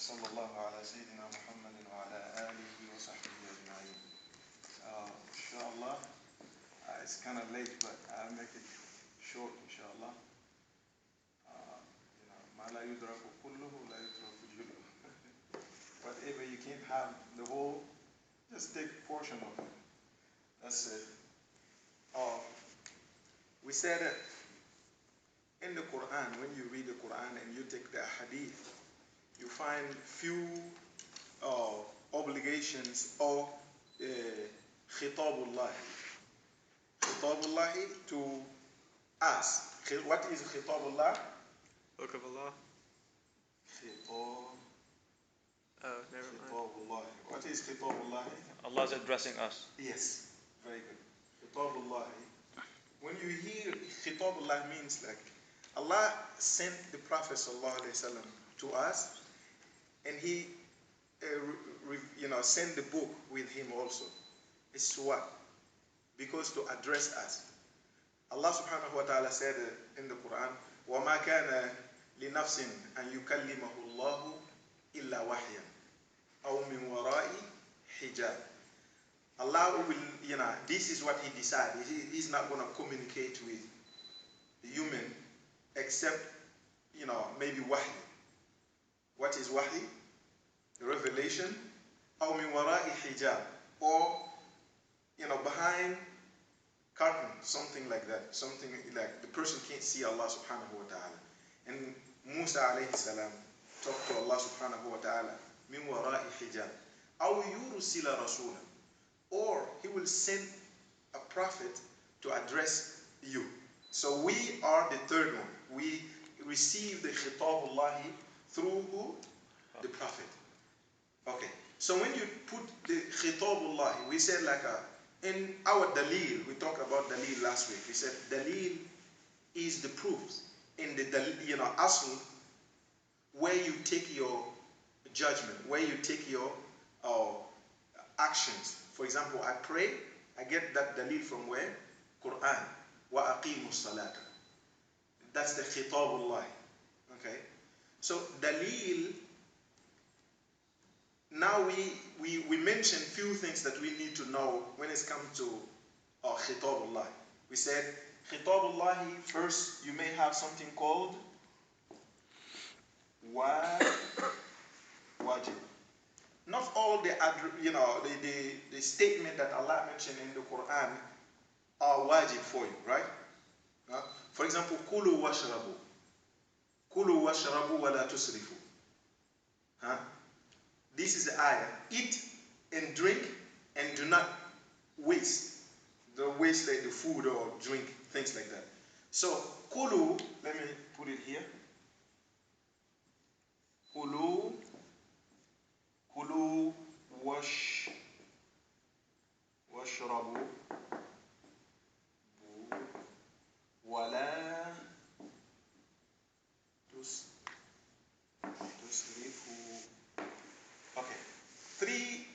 وصلى الله على سيدنا محمد وعلى آله وصحبه أجمعين. Inshallah, it's kind of late, but I'll make it short, inshallah. ما لا يدرك كله لا يترك جله. Whatever you can't have the whole, just take a portion of it. That's it. We said that in the Quran, when you read the Quran and you take the Ahadith, you find few obligations or khitabullah. Khitabullah to us. What is khitabullah? Book of Allah. Khitab. Oh, never mind. Khitabullah. What is khitabullah? Allah is addressing us. Yes, very good. Khitabullah. When you hear khitabullah means like Allah sent the Prophet sallallahu alaihi wasallam to us, and he sent the book with him also. It's what? Because to address us. Allah subhanahu wa ta'ala said in the Quran, وَمَا كَانَ لِنَفْسٍ أَن يُكَلِّمَهُ اللَّهُ إِلَّا وَحْيًا أَوْ مِنْ وَرَاءِ حِجَابٍ. Allah will, this is what he decided. He's not going to communicate with the human except, maybe wahi. What is wahi? The revelation. أو من وراء حجاب. Or, behind curtain, something like that. Something like the person can't see Allah subhanahu wa ta'ala. And Musa alayhi salam talked to Allah subhanahu wa ta'ala. من وراء حجاب. أو يرسل رسولا. Or he will send a prophet to address you. So we are the third one. We receive the khitabullah through who? The prophet. Okay. So when you put the khitabullah, we said in our daleel, we talked about daleel last week. We said daleel is the proofs in the asl, where you take your judgment, where you take your actions. For example, I pray, I get that daleel from where? Quran. Wa aqimu salata. That's the khitabullah. Okay? So daleel, now we mentioned few things that we need to know when it comes to khitabullah. We said khitabullah, first you may have something called wajib. Not all the statement that Allah mentioned in the Quran are wajib for you, right? For example, kulu washrabu. Kulu washrabu wa la tusrifu. This is the ayah. Eat and drink and do not waste. Don't waste like the food or drink, things like that. So, kulu, let me put it here. Kulu washrabu wala tusrifu. Okay. 3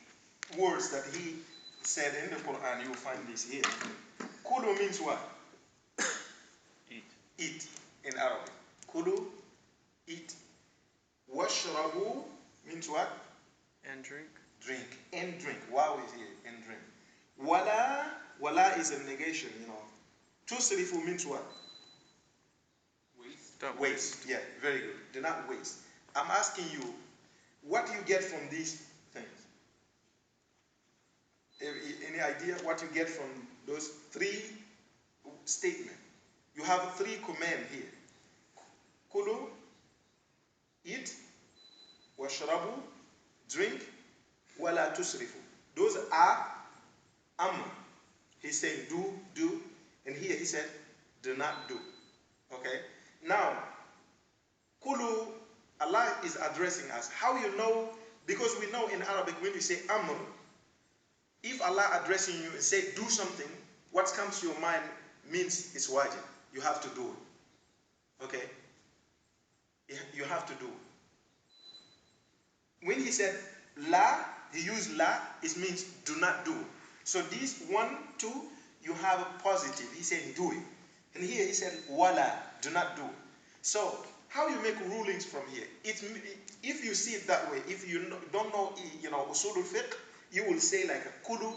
words that he said in the Quran, you will find this here. Kulu means what? Eat. Eat in Arabic. Kulu, eat. Washrabu means what? And drink. Drink. And drink. Wow is here. And drink. Wala is a negation, Tusrifu means what? Waste. Don't Waste. Yeah, very good. Do not waste. I'm asking you, what do you get from these things? Any idea what you get from those 3 statements? You have 3 commands here. Kulu, eat, washrabu, drink, wala tusrifu. Those are amr. He's saying do, and here he said do not do. Okay? Now, kulu, Allah is addressing us. How you know? Because we know in Arabic when you say amr, if Allah addressing you and say do something, what comes to your mind means it's wajib. You have to do it. Okay? You have to do it. When he said la, he used la, it means do not do. So these 1, 2, you have a positive. He said do it. And here he said wala, do not do it. So how you make rulings from here. If you see it that way, if you don't know, Usool Al Fiqh, you will say like a kulu,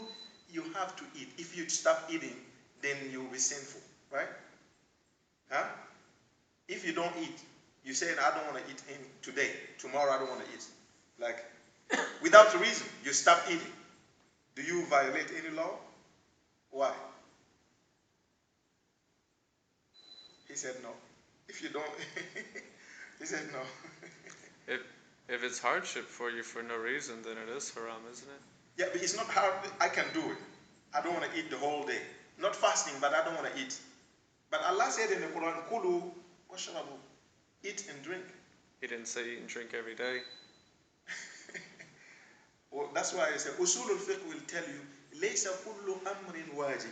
you have to eat. If you stop eating, then you will be sinful, right? Huh? If you don't eat, you say, I don't want to eat today. Tomorrow I don't want to eat. Like, without a reason, you stop eating. Do you violate any law? Why? He said no. If you don't, he said no. If it's hardship for you for no reason, then it is haram, isn't it? Yeah, but it's not hard. I can do it. I don't want to eat the whole day. Not fasting, but I don't want to eat. But Allah said in the Quran, Kulu washrabu, eat and drink. He didn't say eat and drink every day. Well, that's why I said Usool Al Fiqh will tell you, Laysa kullu amrin wajib.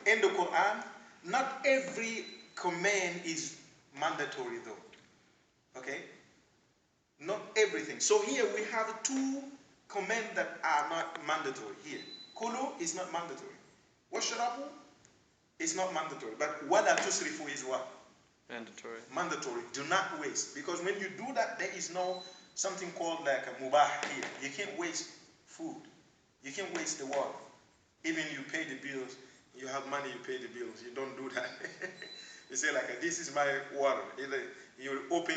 In the Quran, not every command is mandatory though. Okay? Not everything. So here we have two commands that are not mandatory here. Kulu is not mandatory. Washrabu is not mandatory. But wala tusrifu is what? Mandatory. Mandatory. Do not waste. Because when you do that, there is no something called like a mubah here. You can't waste food. You can't waste the water. Even you pay the bills, you have money, you pay the bills. You don't do that. You say like, this is my water. You open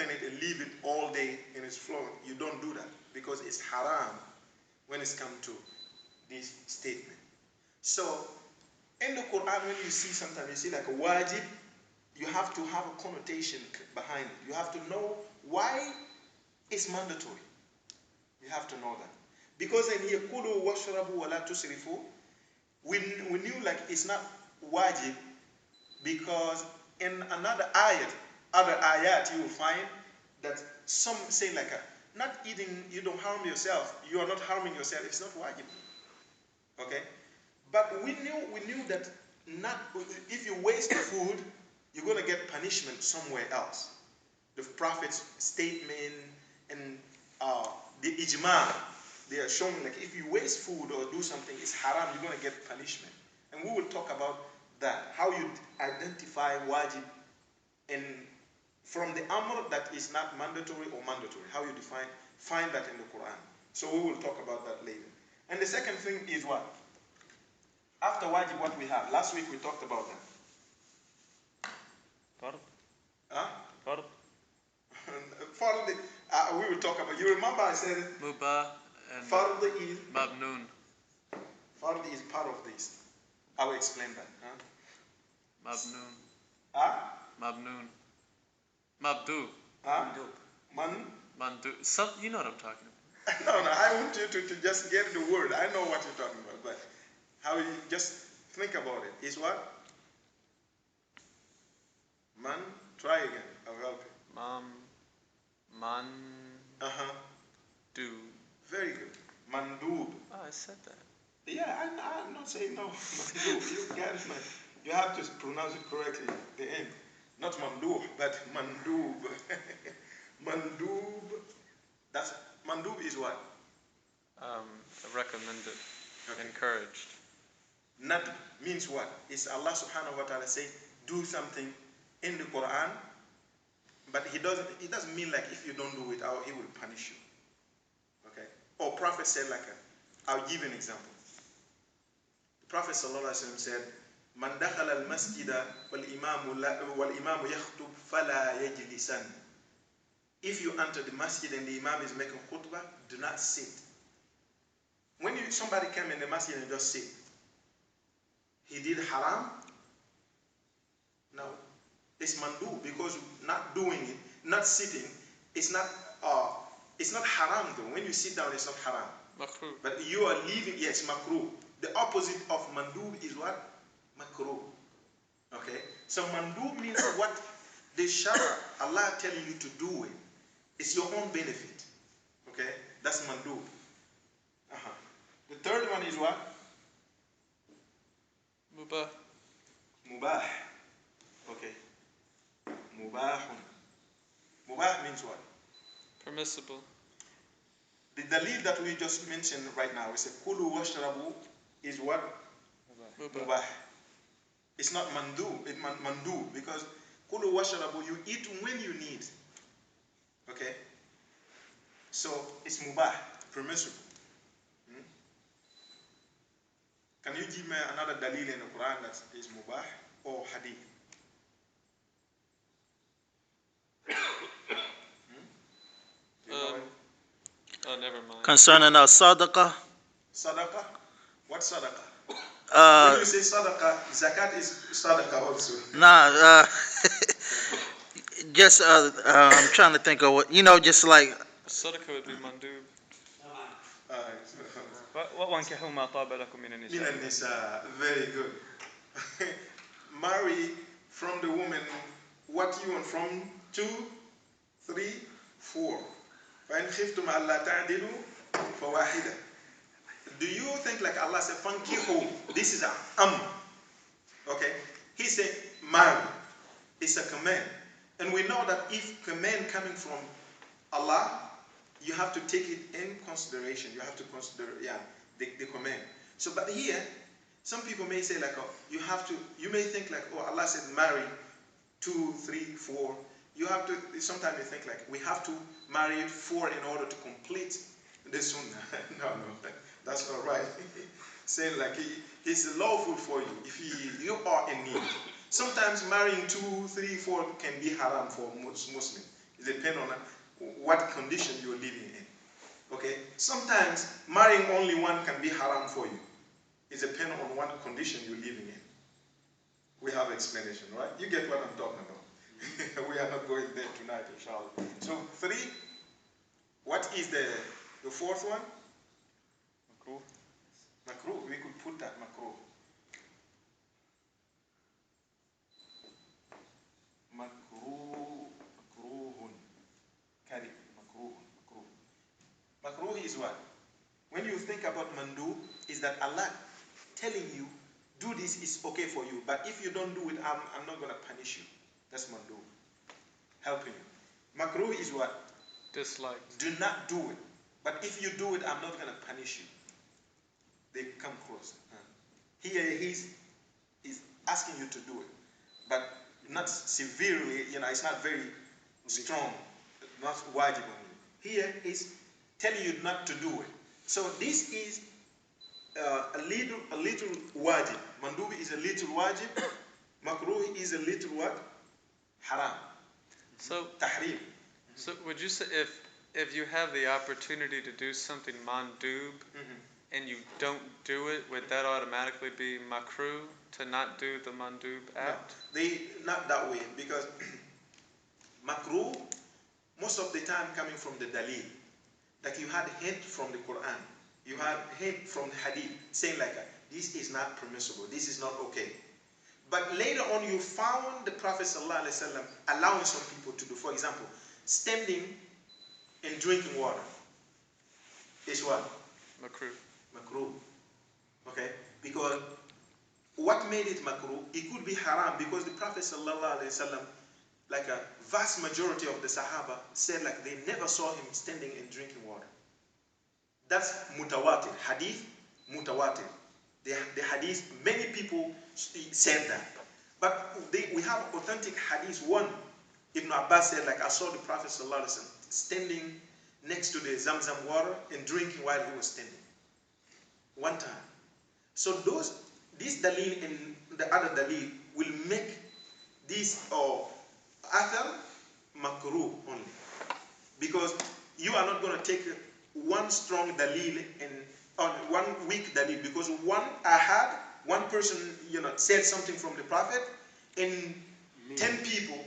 it and leave it all day and it's flowing. You don't do that because it's haram when it's come to this statement. So in the Quran, when you see sometimes you see like a wajib, you have to have a connotation behind it. You have to know why it's mandatory. You have to know that. Because in here, kulu washrabu wa la tusrifu, we knew like it's not wajib because in another ayat, other ayat, you will find that some say like not eating, you don't harm yourself. You are not harming yourself. It's not wajib. Okay? But we knew that not if you waste the food, you're going to get punishment somewhere else. The Prophet's statement and the ijma, they are showing like if you waste food or do something, it's haram, you're going to get punishment. And we will talk about that, how you identify wajib and from the amr that is not mandatory or mandatory, how you find that in the Quran. So we will talk about that later. And the second thing is what? After wajib, what we have? Last week we talked about that. Fard. Huh? Fard. Fard, we will talk about. You remember I said Mubah and Fard is Mabnoon. Fard is part of this. I will explain that. Huh? Mabnoon. Huh? Mabnoon. Mabdu. Huh? Mandu. You know what I'm talking about. No, I want you to just get the word. I know what you're talking about, but how you just think about it. Is what? Man, try again. I'll help you. Man. Do. Very good. Mandub. Oh, I said that. Yeah, I'm not saying no. Mandub. You got it, man. You have to pronounce it correctly. The end. Not mandub, but mandub. Mandub. That's mandub is what? Recommended. Okay. Encouraged. Nadb means what? It's Allah subhanahu wa ta'ala say do something in the Quran, but it doesn't mean like if you don't do it, he will punish you. Okay? Or Prophet said like I'll give an example. The Prophet sallallahu alaihi wasallam said, "Man dakhala al-masjida wal-imamu yakhtub fala yajlisan." If you enter the masjid and the imam is making khutbah, do not sit. When somebody came in the masjid and just sit, he did haram? No. It's mandu because not doing it, not sitting, it's not haram though. When you sit down, it's not haram. Makruh. But you are leaving, yes, makruh. The opposite of mandub is what? Makruh. Okay? So mandub means what the shara, Allah telling you to do it. It's your own benefit. Okay? That's mandub. The third one is what? Mubah. Mubah. Okay. Mubahun. Mubah means what? Permissible. The daleel that we just mentioned right now is a kulu washrabu is what? Mubah. Mubah. It's not mandu. It's mandu because Kulu washrabu, you eat when you need. Okay? So it's mubah, permissible. Can you give me another daleel in the Quran that is mubah or hadith? Do you know it? Oh, never mind. Concerning our sadaqah. Sadaqah? What sadaqah? Uh, When you say sadaqah, zakat is sadaqah also. nah, just I'm trying to think of what, just like Sadaqah would be mandub. وَانْكِحُوا مَا طَابَ لَكُم مِنَ Min النِّسَاءِ. al-nisa, very good. Marry from the woman what you want from 2, 3, 4. فَإِنْ خِفْتُمْ أَلَّا تَعْدِلُوا فَوَاحِدًا. Do you think like Allah said, فَانْكِحُوا? This is an okay? He said, marry. It's a command. And we know that if command coming from Allah, you have to take it in consideration. You have to consider, the command. So, but here, some people may say like, oh, you may think like, oh, Allah said marry 2, 3, 4. You have to, sometimes you think like, we have to marry 4 in order to complete the sunnah. No, that's not right. Saying like, it's lawful for you if you are in need. Sometimes marrying 2, 3, 4 can be haram for Muslim. It depends on what condition you're living in. Okay? Sometimes marrying only one can be haram for you. It depends on what condition you're living in. We have explanation, right? You get what I'm talking about. We are not going there tonight, inshallah. So 3, what is the 4th one? Makruh. Makruh. We could put that makruh. Makruhun. Carry. Makruhun. Makruh is what? When you think about mandu, is that Allah telling you, do this is okay for you, but if you don't do it, I'm not going to punish you. That's mandu. Helping you. Makruh is what? Dislike. Do not do it. But if you do it, I'm not going to punish you. They come close. Here he's asking you to do it. But not severely, it's not very strong, not wajib on you. Here he's telling you not to do it. So this is a little wajib. Mandubi is a little wajib. Makruh is a little what? Haram. So, Tahrim. so would you say if you have the opportunity to do something mandub and you don't do it, would that automatically be makruh to not do the mandub act? No, not that way, because makruh most of the time coming from the daleel. Like you had hint from the Quran, you had hint from the hadith saying like this is not permissible, this is not okay. But later on you found the Prophet ﷺ allowing some people to do, for example, standing and drinking water is what? Makruh. Makruh. Okay? Because what made it makruh? It could be haram because the Prophet ﷺ, like a vast majority of the Sahaba said like they never saw him standing and drinking water. That's mutawatir. Hadith, mutawatir. The hadith, many people said that. But we have authentic hadith. One, Ibn Abbas said like I saw the Prophet ﷺ standing next to the Zamzam water and drinking while he was standing. One time. So this daleel and the other daleel will make this athar makruh only. Because you are not going to take one strong daleel and one weak daleel, because one person said something from the Prophet, and 10 people,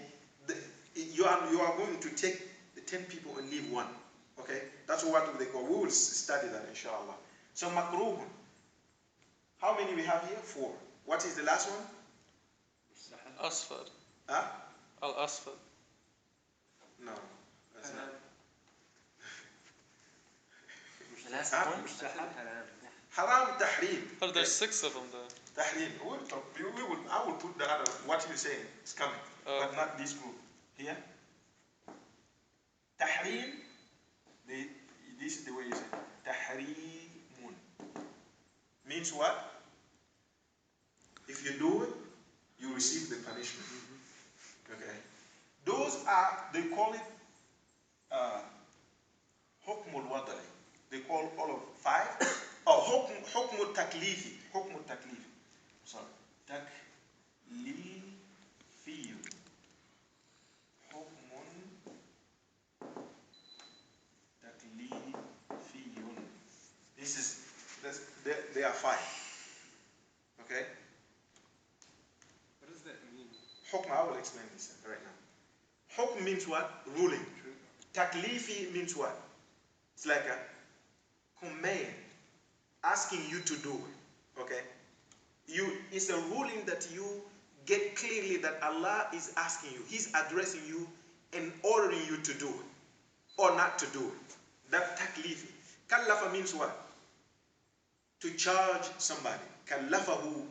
you are going to take the 10 people and leave one. Okay, that's what they call. We will study that inshallah. So makruh. How many we have here? 4. What is the last one? Asfad. Huh? Al-asfad. No, that's not. Haram, tahrim. Oh, there's 6 of them though. Tahrim. I will put the other, what you saying is coming, but not this group. Here. Tahrim, this is the way you say it. Tahrimun. Means what? If you do it, you receive the punishment. Okay. are, they call it hukm al-wada'i. They call all of 5. Or hukm al-taklifi. Hukm al-taklifi. Sorry. Taklifiyun. Hukmun taklifiyun. They are 5. Okay? What does that mean? Hukm, I will explain this right now. Hukm means what? Ruling. Taklifi means what? It's like a command asking you to do it. Okay? It's a ruling that you get clearly that Allah is asking you. He's addressing you and ordering you to do it or not to do it. That taklifi. Kallafa means what? To charge somebody. Kallafahu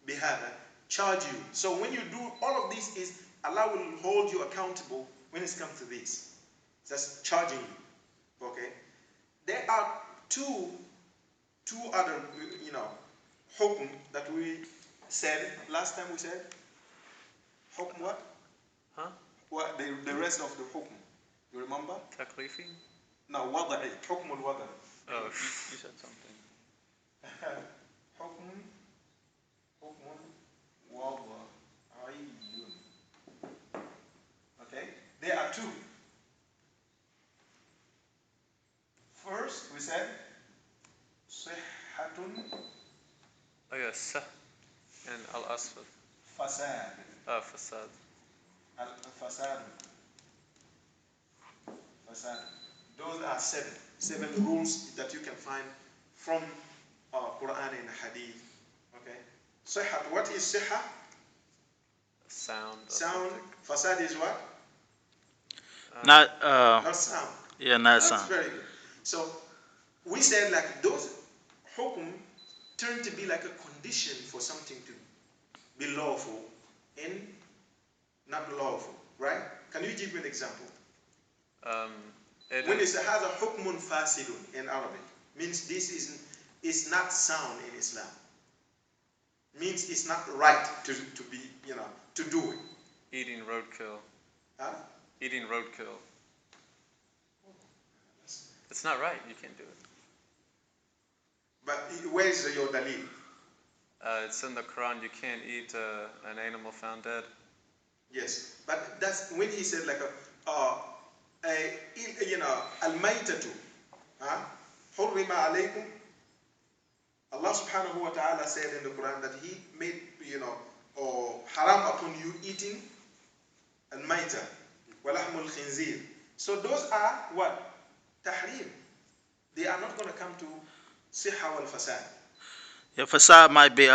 bihada. Charge you. So when you do all of this, is Allah will hold you accountable when it comes to this. That's charging you. Okay? There are two other, hukm that we said last time. We said hukm what? Huh? What the rest of the hukm? You remember? Taklifi? No, wada'i. Hukm al-wada'i. Oh, You said something. Hukm wada'iyun. Okay? There are 2. First, we said sihhatun oh yeah, sah and al-asfal. fasad. Fasad. Fasad. Those are 7 rules that you can find from Quran and Hadith. Okay? Sihhat. What is sihha? Sound. Sound. authentic. Fasad is what? Not Not sound. yeah, not That's sound. very good. So we said like those hukum turn to be like a condition for something to be lawful and not lawful, right? Can you give me an example? When it says has a hukmun fasidun in Arabic, means this is not sound in Islam. Means it's not right to be, to do it. Eating roadkill. Huh? Eating roadkill. It's not right. You can't do it. But where is your daleel? It's in the Quran. You can't eat an animal found dead. Yes, but that's when he said like al-maytatu, hurrima alaykum. Allah subhanahu wa ta'ala said in the Quran that He made, haram upon you eating al-mayta, walahmul khinzir. So those are what? Tahrim. They are not going to come to sihha wal fasad. Yeah, fasad might be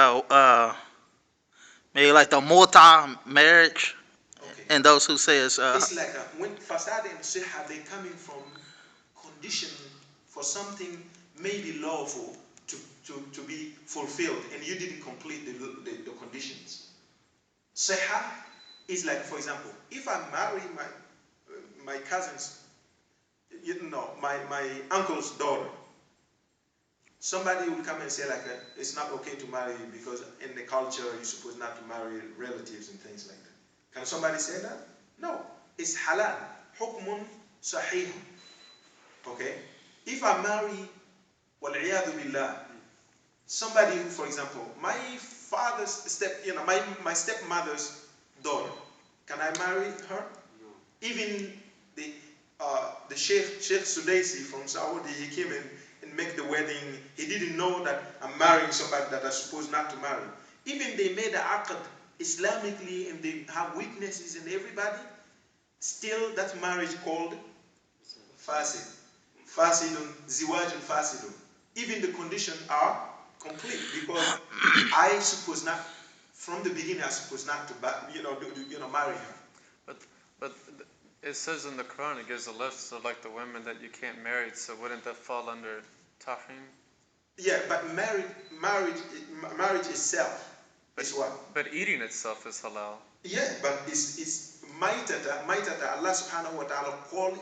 maybe like the multi-marriage, Okay. and those who say it's It's like when fasad and sihha, they coming from condition for something maybe lawful to be fulfilled, and you didn't complete the conditions. Sihha is like, for example, if I marry my cousin's, my uncle's daughter, somebody will come and say like it's not okay to marry because in the culture you're supposed not to marry relatives and things like that. Can somebody say that? No. It's halal. Hukmun sahih. Okay? If I marry, wal-iyadu billah, somebody who, for example, my father's my stepmother's daughter, can I marry her? No. Even the Sheikh Sudaisi from Saudi, he came and make the wedding. He didn't know that I'm marrying somebody that I'm supposed not to marry. Even they made the aqd Islamically and they have witnesses and everybody. Still, that marriage called fasid. Fasidun, ziwajun fasidun. Even the conditions are complete because I suppose not, from the beginning, I suppose not to, marry her. But it says in the Quran, it gives a list of like the women that you can't marry. So wouldn't that fall under tahrim? Yeah, but marriage itself is what? But eating itself is halal. Yeah, but it's maitata. Allah subhanahu wa ta'ala called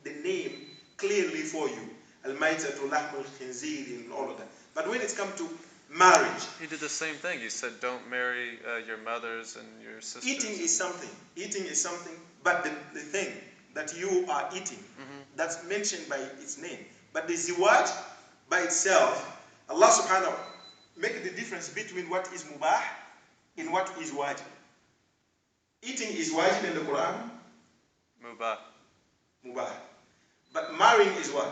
the name clearly for you. Al-maitatu lahmul khinzir and all of that. But when it comes to Marriage. He did the same thing. He said, don't marry your mothers and your sisters. Eating is something. Eating is something. But the thing that you are eating, that's mentioned by its name. But the ziwaj by itself, Allah subhanahu wa ta'ala make the difference between what is mubah and what is wajib. Eating is wajib in the Quran. Mubah. Mubah. But marrying is what?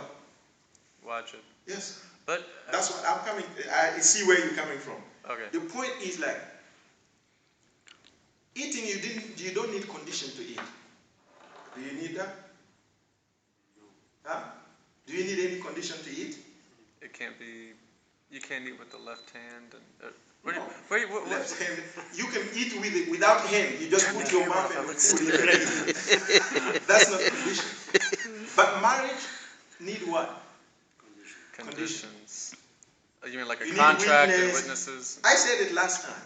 Wajib. Yes. But That's what I'm coming. I see where you're coming from. okay. The point is like eating. You don't need condition to eat. Do you need that? Huh? Do you need any condition to eat? It can't be. You can't eat with the left hand. And No. what? Left hand. You can eat with it without hand. You just put your mouth and the food in ready. That's not condition. But marriage need what? Conditions. You mean like a You need contract and witness. witnesses? I said it last time.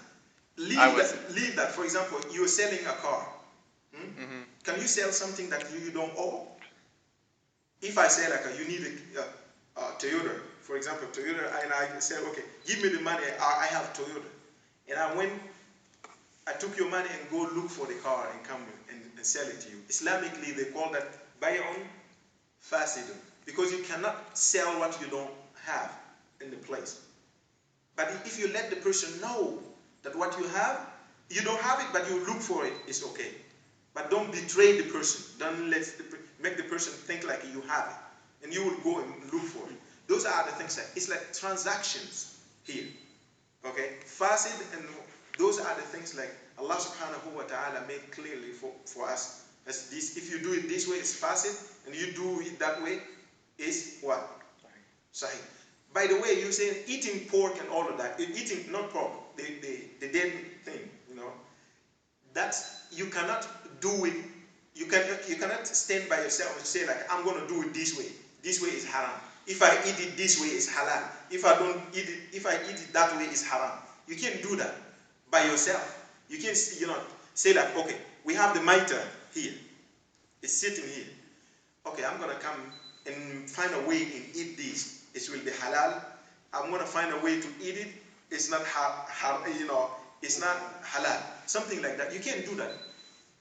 Leave that. For example, you're selling a car. Can you sell something that you don't own? If I say like you need a Toyota, for example, Toyota, and I said, okay, give me the money. I have Toyota, and I took your money and go look for the car and come and sell it to you. Islamically, they call that bay'un fasidun, because you cannot sell what you don't have in the place. But if you let the person know that what you have, you don't have it, but you look for it, it's okay. But don't betray the person. Don't make the person think like you have it, and you will go and look for it. Those are the things it's like transactions here. Okay, fasid, and those are the things like Allah subhanahu wa ta'ala made clearly for us. As this, if you do it this way, it's fasid, and you do it that way, is what? Sahih. By the way, you say eating pork and all of that. Eating not pork, the dead thing, that you cannot do it. You cannot stand by yourself and say like, I'm going to do it this way. This way is haram. If I eat it this way, it's halal. If I don't eat it, if I eat it that way, it's haram. You can't do that by yourself. You can't, say like, okay, we have the mitre here. It's sitting here. Okay, I'm going to come and find a way and eat this. It will be halal. I'm going to find a way to eat it. It's not it's not halal. Something like that. You can't do that.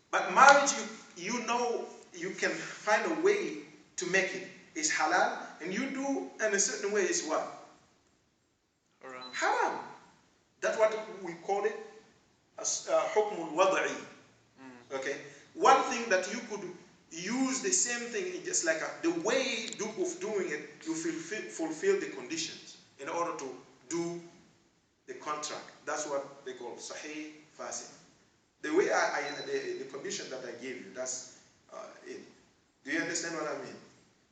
But marriage, you can find a way to make it. It's halal, and you do in a certain way is what? Haram. That's what we call it as hukm al-wada'i. Okay? One thing that you could use the same thing, just like the way of doing it, you fulfill the conditions in order to do the contract. That's what they call sahih fasid. The way the condition that I gave you, that's it. Do you understand what I mean?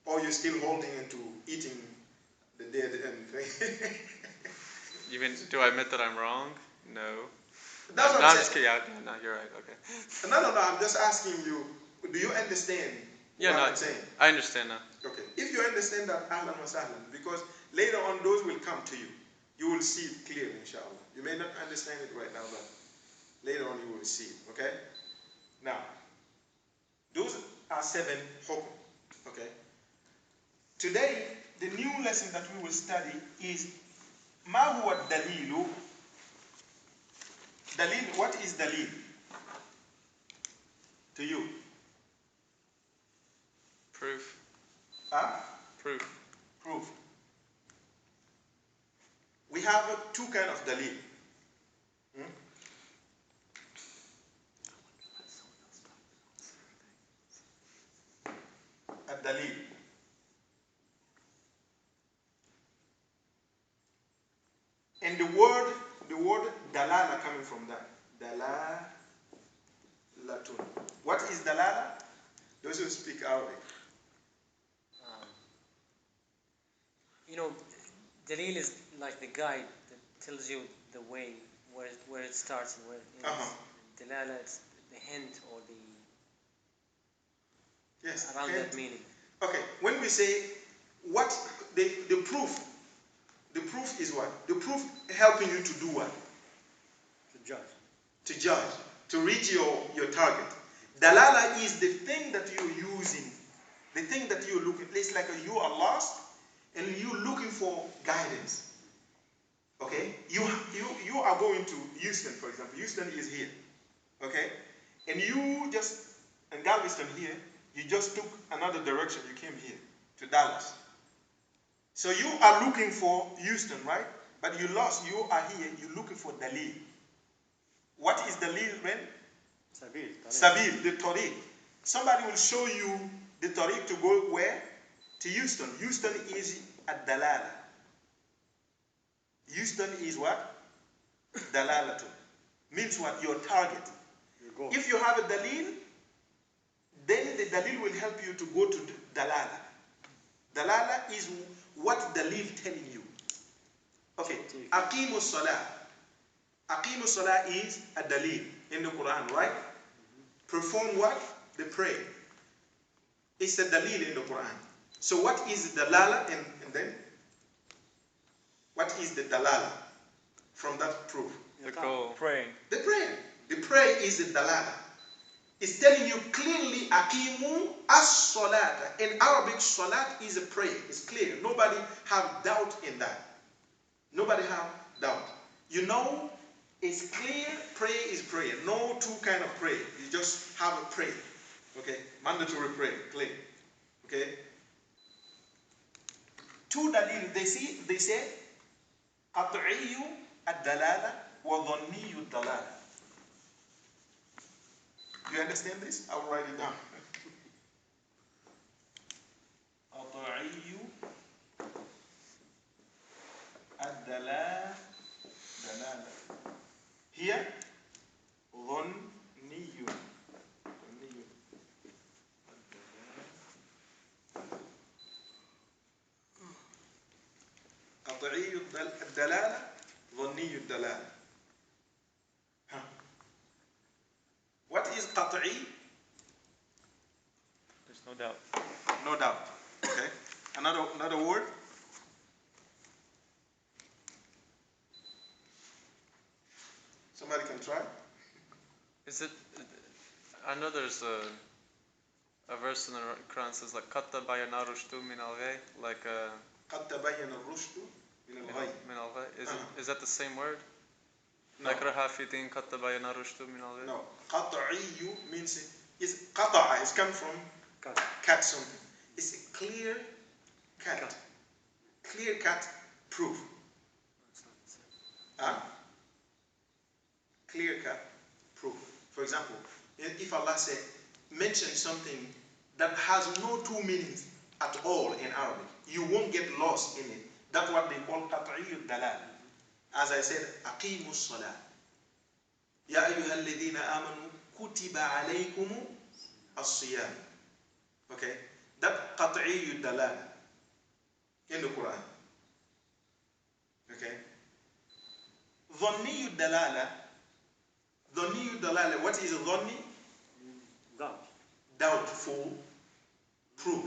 Or you're still holding into eating the dead and thing? You mean, do I admit that I'm wrong? No. That's what No, I'm I'm just saying. kidding. No, you're right. Okay. No, I'm just asking you, do you understand what I'm saying? I understand now. Okay. If you understand that, ahlan wa sahlan, because later on those will come to you. You will see it clearly, inshallah. You may not understand it right now, but later on you will see it, okay? Now, those are 7 hukm, okay? Today, the new lesson that we will study is ma huwa dalilu. Daleel, what is daleel to you? Proof. Huh? Proof. Proof. We have 2 kinds of daleel. A daleel. And the word dalala coming from that. Dalalatun. What is dalala? Those who speak Arabic. Daleel is like the guide that tells you the way, where it starts and where it ends. Dalala is the hint or around hint. that meaning. Okay, when we say what the proof is what? The proof helping you to do what? To judge, to reach your target. Dalala is the thing that you're using, the thing that you're looking. It's like you are lost and you're looking for guidance. Okay? You are going to Houston, for example. Houston is here. Okay? And Galveston here, you just took another direction. You came here to Dallas. So you are looking for Houston, right? But you lost. You are here. You're looking for daleel. What is daleel, man? Sabil, the tariq. Somebody will show you the tariq to go where? To Houston. Houston is at dalala. Houston is what? Dalalatu. Means what? Your target. If you have a daleel, then the daleel will help you to go to dalala. Dalala is what daleel telling you. Okay. Aqimu salah. Aqimu salah is a daleel in the Quran, right? Perform what? The prayer. It's a daleel in the Quran. So what is dalala and then? What is the dalala from that proof? The goal. Praying. The prayer. The prayer is the dalala. It's telling you clearly, aqimu as-salata. In Arabic, salat is a prayer. It's clear. Nobody have doubt in that. Nobody have doubt. You know, it's clear, prayer is prayer. No two kind of prayer. You just have a prayer. Okay? Mandatory prayer. Clear. Okay? Two dalil, they say, قطعي الدلالة وظني الدلالة. Do you understand this? I will write it down. قطعي الدلالة. Here, ظني. قطعي الدلالة ظني الدلالة. What is قطعي? There's no doubt. No doubt. Okay. Another word? Somebody can try? Is it? I know there's a verse in the Quran says like قَدْ تَبَيَّنَ الرُّشْدُ مِنَ الْغَيِّ, like قد تبين الرشد من الغي. من الغي. Is that the same word? No. Like رَهَا فِي دِينٍ قَدْ تَبَيَّنَ الرُّشْدُ مِنَ الْغَيِّ. No. قطعي means it's قطع. It's come from cut something. It's a clear cut. Clear cut proof. Clear cut proof. For example, if Allah said, mention something that has no two meanings at all in Arabic, you won't get lost in it. That's what they call قطعي الدلال. As I said, أقيموا الصلاة. يا أيها الذين آمنوا كتب عليكم الصيام. Okay, that قطعي الدلال in the Quran. Okay. ظني الدلالة. ظني الدلالة. What is ظني? Doubtful proof.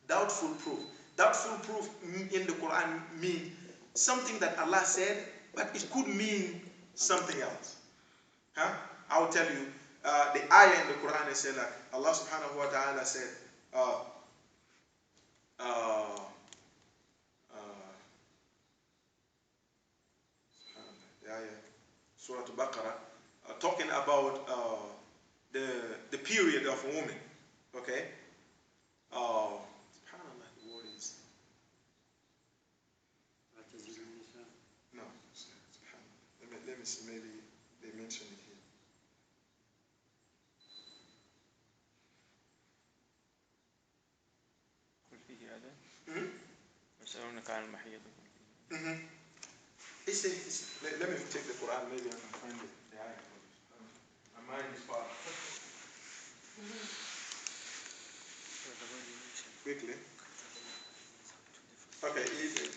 Doubtful proof. Doubtful proof in the Quran means something that Allah said, but it could mean something else. I'll tell you. The ayah in the Quran is like Allah subhanahu wa ta'ala said, the ayah, Surah Al-Baqarah, talking about the period of a woman. Okay? SubhanAllah, the word is. No, SubhanAllah. Let me see, maybe they mention it here. قل فيه هذا. يسألونك عن المحيض. Let me take the Quran, maybe I can find it. The ayah. My mind is far. Quickly. Okay, easy.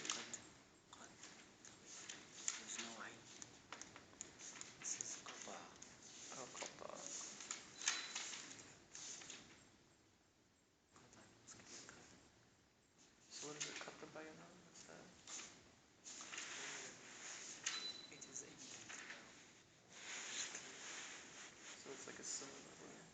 So what is it? قَدْ تَبَيَّنَ? What's that? So it's like a similar word.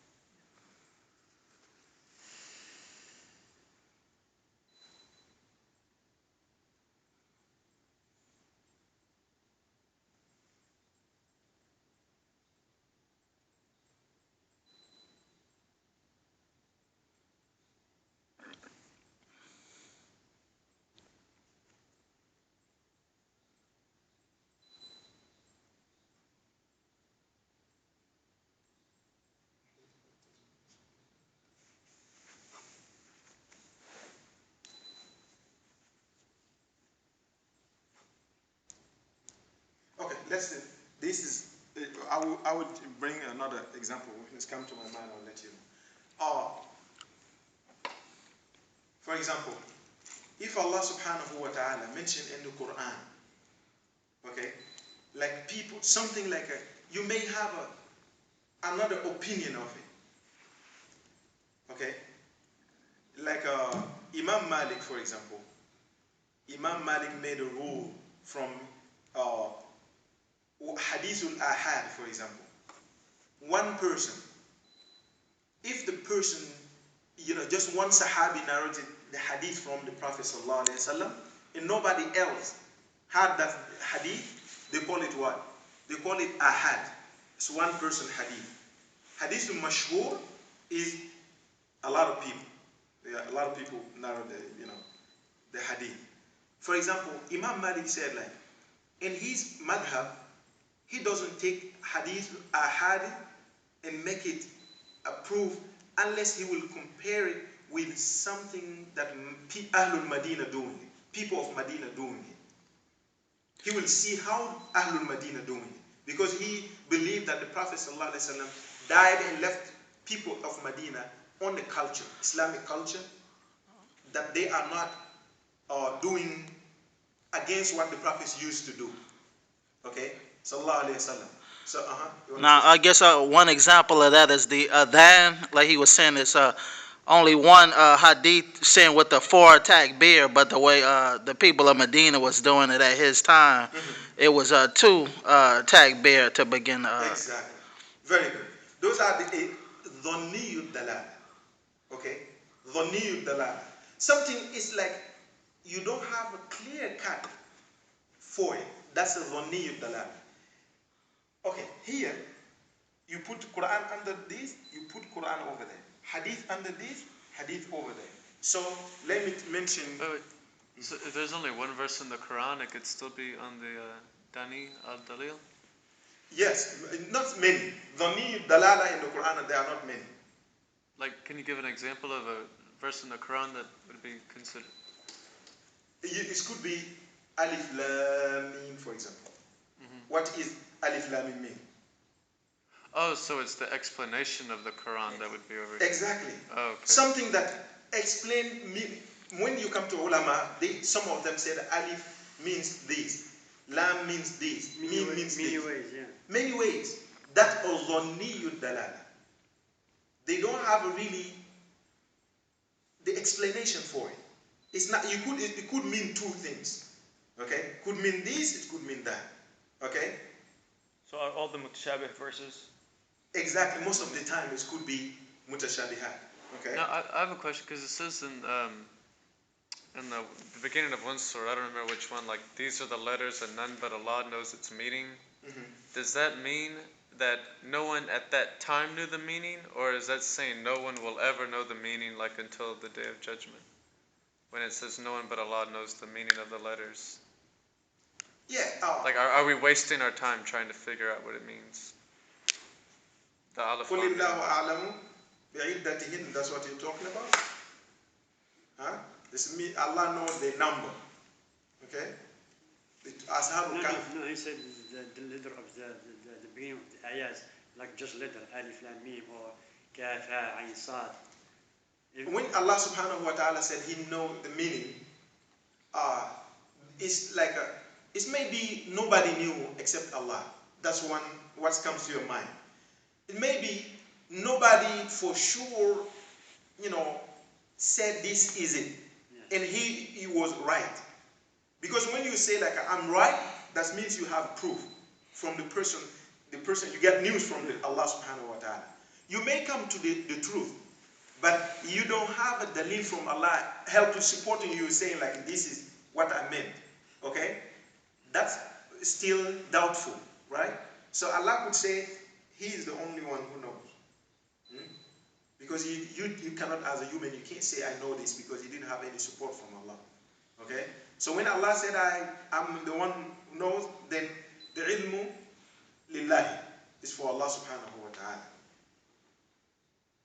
This is, I would bring another example. It's come to my mind, I'll let you know. For example, if Allah subhanahu wa ta'ala mentioned in the Quran, okay, like people, something like you may have another opinion of it, okay, like Imam Malik, for example. Imam Malik made a rule from Hadith Al-Ahad, for example. One person, if the person, just one Sahabi narrated the hadith from the Prophet ﷺ, and nobody else had that hadith, they call it what? They call it Ahad. It's one person hadith. Hadith al-Mashhur is a lot of people. A lot of people narrate the hadith. For example, Imam Malik said, like, in his madhab, he doesn't take hadith ahad and make it a proof unless he will compare it with something that Ahlul Madinah doing it, people of Medina doing it. He will see how Ahlul Madinah doing it, because he believed that the Prophet ﷺ died and left people of Medina on the culture, Islamic culture, that they are not doing against what the prophets used to do. Okay? Sallallahu alayhi wasallam. So, Now, I guess one example of that is the adhan. Like he was saying, it's only one hadith saying with the 4 takbir, but the way the people of Medina was doing it at his time, it was 2 takbir to begin. Exactly. Very good. Those are the dhanniyud dalal. Okay? Dhanniyud dalal. Something is like you don't have a clear cut for it. That's a dhanniyud dalal. Okay, here you put Quran under this, you put Quran over there. Hadith under this, hadith over there. So let me mention. Wait. So if there's only one verse in the Quran, it could still be on the Dani al-Dalil? Yes, not many. Dhani dalala in the Quran, there are not many. Like, can you give an example of a verse in the Quran that would be considered? It could be Alif Lam Mim, for example. What is Alif Lam Mim mean? Oh, so it's the explanation of the Quran that would be over here. Exactly. Oh, okay. Something that explain meaning. When you come to ulama, some of them say that Alif means this, Lam means this, Mim means this. Many ways, yeah. Many ways. That dhanniyud dalala. They don't have really the explanation for it. It's not. It could mean 2 things. Okay. Could mean this. It could mean that. Okay. So are all the mutashabih verses? Exactly. Most of the time, it could be mutashabihat. Okay. Now, I have a question, because it says in the beginning of one surah, I don't remember which one, like, these are the letters and none but Allah knows its meaning. Does that mean that no one at that time knew the meaning, or is that saying no one will ever know the meaning, like until the day of judgment? When it says no one but Allah knows the meaning of the letters. Yeah. Like, are we wasting our time trying to figure out what it means? The Alif قُلِ Lam Mim. اللَّهُ أَعْلَمُ بِعِدَّتِهِنْ. That's what you're talking about? Huh? This means Allah knows the number. Okay? No, he said the letter of the beginning of the ayahs, like just letter, Alif Lam Mim or Kaf Ha Ayn Sad. When Allah subhanahu wa ta'ala said He knows the meaning, it's like it's maybe nobody knew except Allah. That's what comes to your mind. It may be nobody for sure, said this is it. And he was right. Because when you say like I'm right, that means you have proof from the person you get news from Allah subhanahu wa ta'ala. You may come to the truth, but you don't have a daleel from Allah help you supporting you saying like this is what I meant. Okay? That's still doubtful, right? So Allah could say He is the only one who knows. Because you cannot, as a human, you can't say I know this because you didn't have any support from Allah. Okay? So when Allah said I'm the one who knows, then the ilmu lillahi is for Allah subhanahu wa ta'ala.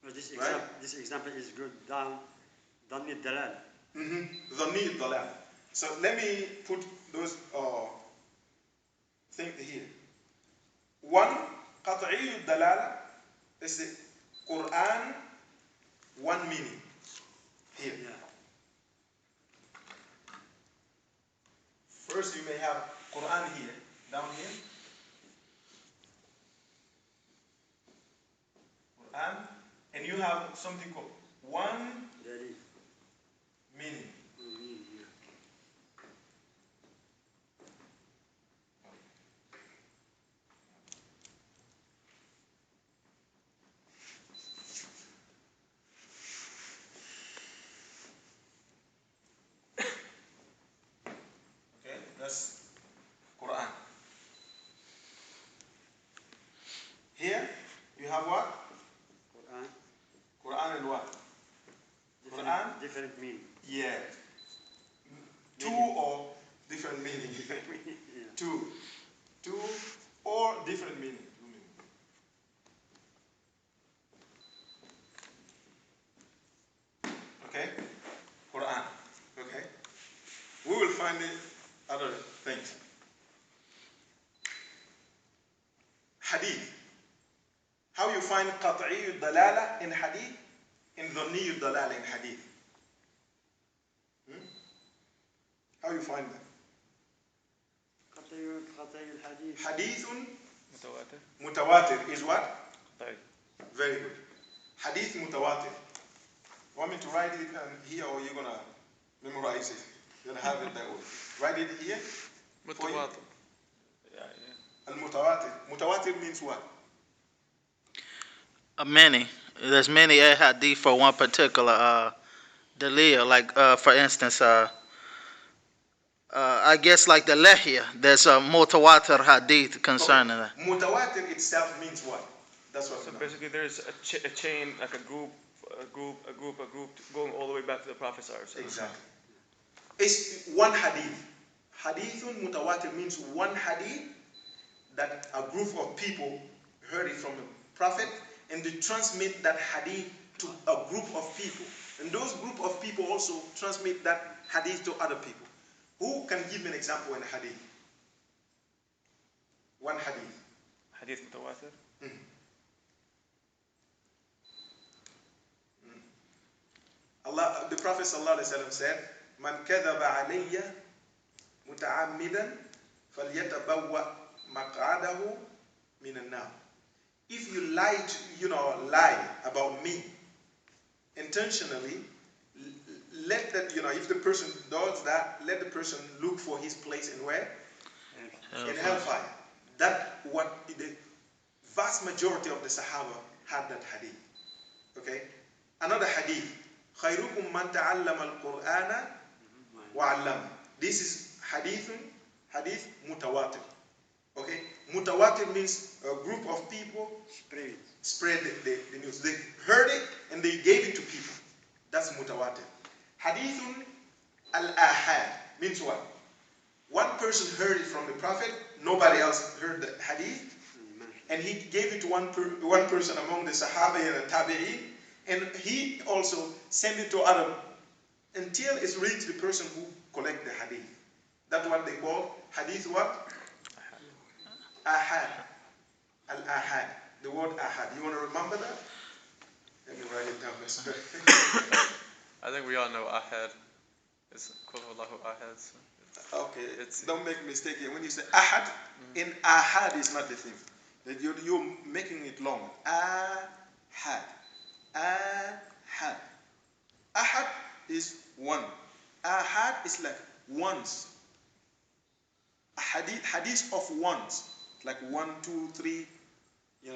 But this Right? example is good. Dhanni dalal. Dhanni dalal. So let me put those think here. One, قطعي الدلالة is the Quran, one meaning. Here. Yeah. First, you may have Quran here, down here. Quran, and you have something called one Daleel. meaning. Yeah. Okay, that's Quran. Here, you have what? Quran. Quran and what? Quran? Different meaning. Yeah. Two Meaning. or different meaning. Yeah. Two or different meaning. Two meaning. Okay? Quran. Okay? We will find it other things. Hadith. How you find قطعي الدلالة in hadith and ظني الدلالة in hadith? How you find that? قطعي الحديث. Hadith متواتر. mutawatir is what? طيب. Very good. Hadith mutawatir. Want me to write it here or you're going to memorize it? You're going to have it that way. Write it here. متواتر. Yeah. Al-mutawatir. Mutawatir means what? Many. There's many hadith for one particular daleel. Like for instance, I guess like the lehya. There's a mutawatir hadith concerning that. Mutawatir itself means what? That's what. So basically, there's a chain, like a group, going all the way back to the Prophet ﷺ. Exactly. It's one hadith. Hadithun mutawatir means one hadith that a group of people heard it from the Prophet and they transmit that hadith to a group of people. And those group of people also transmit that hadith to other people. Who can give me an example in a hadith? One hadith. Hadith mutawatir. Allah, the Prophet ﷺ said, "Man kadhaba alayya muta'ammidan falyatabawwa maq'adahu minan nar." If you lie about me intentionally, let that, if the person does that, let the person look for his place in where? In hellfire. That what the vast majority of the Sahaba had that hadith. Okay? Another hadith. خيركم من تعلم القرآن وعلمه. This is hadith mutawatir. Okay? Mutawatir means a group of people spread the news. They heard it and they gave it to people. That's mutawatir. Hadithun al-ahad means what? One person heard it from the Prophet, nobody else heard the hadith, and he gave it to one person among the Sahaba and the Tabi'in, and he also sent it to other until it's reached the person who collect the hadith. That's what they call hadith what? Ahad. Al-ahad. The word ahad. You want to remember that? Let me write it down. I think we all know ahad. It's Qul Huwallahu ahad. So okay, don't make a mistake here. When you say ahad, in ahad is not the thing. That you're making it long. Ahad. Ahad. Ahad is one. Ahad is like ones. A hadith of ones. Like 1, 2, 3,